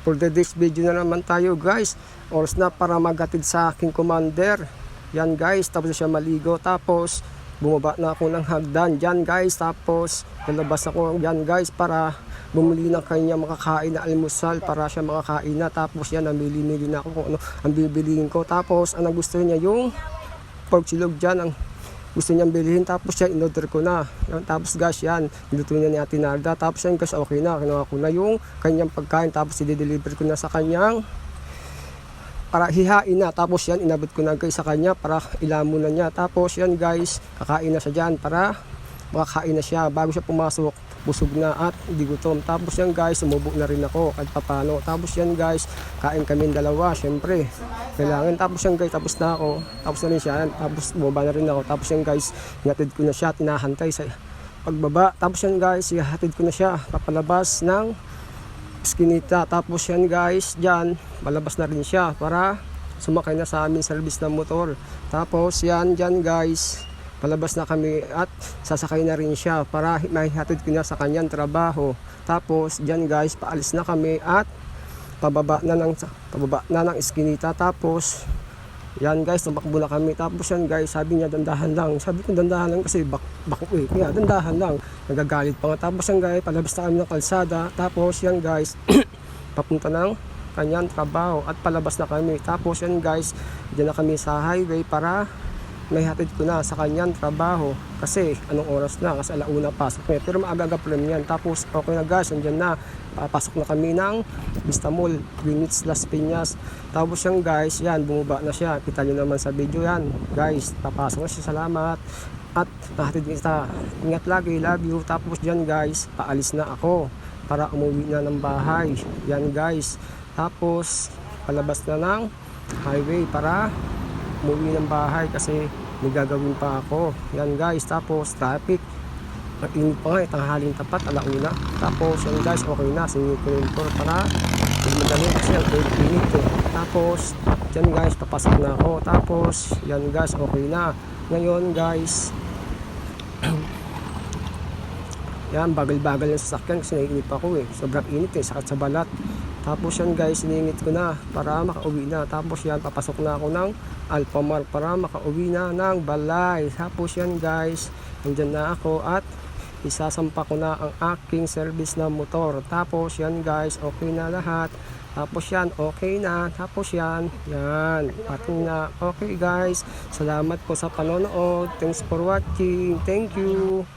For today's video na naman tayo guys. Oras na para maghatid sa aking commander. Yan guys, tapos siya maligo. Tapos bumaba na ako ng hagdan dyan guys. Tapos lalabas ako yan guys para bumili ng kanya makakain na almusal para siya makakain na. Tapos yan, namili-mili na ako kung ano ang bibiliin ko. Tapos ang gusto niya yung pork silog dyan, ang gusto niyang bilhin. Tapos yan, in-order ko na. Tapos guys, yan, niluto niya ni Ate Narda. Tapos yan guys, okay na, kinuha ko na yung kanyang pagkain. Tapos i-deliver ko na sa kanyang para hihain na. Tapos yan, inabot ko na guys sa kanya para ilamo na niya. Tapos yan guys, kakain na siya dyan para makakain na siya. Bago siya pumasok, busog na at hindi gutom. Tapos yan guys, sumubo na rin ako kahit papano. Tapos yan guys, kain kami dalawa, syempre kailangan. Tapos yan guys, tapos na ako. Tapos na rin siya, tapos bumaba na rin ako. Tapos yan guys, hinatid ko na siya, tinahantay sa pagbaba. Tapos yan guys, hinatid ko na siya papalabas ng Eskinita. Tapos yan guys, dyan malabas na rin siya para sumakay na sa amin service ng motor. Tapos yan, dyan guys, palabas na kami at sasakay na rin siya para maihatid ko na sa kanyang trabaho. Tapos dyan guys, paalis na kami at pababa na ng Eskinita. Tapos yan guys, tumakbo na kami. Tapos yan guys, sabi niya dandahan lang. Sabi ko dandahan lang kasi bako eh. Kaya dandahan lang. Nagagalit pa nga. Tapos yan guys, palabas na kami ng kalsada. Tapos yan guys, papunta ng kanyang trabaho at palabas na kami. Tapos yan guys, dyan na kami sa highway para may hatid ko na sa kanyang trabaho kasi anong oras na, kasi alauna pasok niya, pero maaga pa rin yan. Tapos okay na guys, andyan na, papasok na kami ng Vista Mall, Greenwich, Las Piñas. Tapos yan guys, yan, bumaba na siya, kita nyo naman sa video yan guys, papasok na siya. Salamat at nahatid kita, ingat lagi, love you. Tapos dyan guys, paalis na ako para umuwi na ng bahay. Yan guys, tapos palabas na ng highway para umuwi ng bahay kasi may gagawin pa ako. Yan guys, tapos traffic, mag-init pa nga, tanghaling tapat, alauna. Tapos yan guys, okay na, singit ko yung tour para magmadali kasi ang init eh. Tapos yan guys, papasok na ako. Tapos yan guys, okay na. Ngayon guys, yan, bagal-bagal yung sasakyan kasi naiinit pa ako eh. Sobrang init eh, sakit sa balat. Tapos yan guys, siningit ko na para makauwi na. Tapos yan, papasok na ako ng Alphamart para makauwi na ng balay. Tapos yan guys, nandyan na ako at isasampa ko na ang aking service na motor. Tapos yan guys, okay na lahat. Tapos yan, okay na. Tapos yan, yan, pating na. Okay guys, salamat po sa panonood. Thanks for watching. Thank you.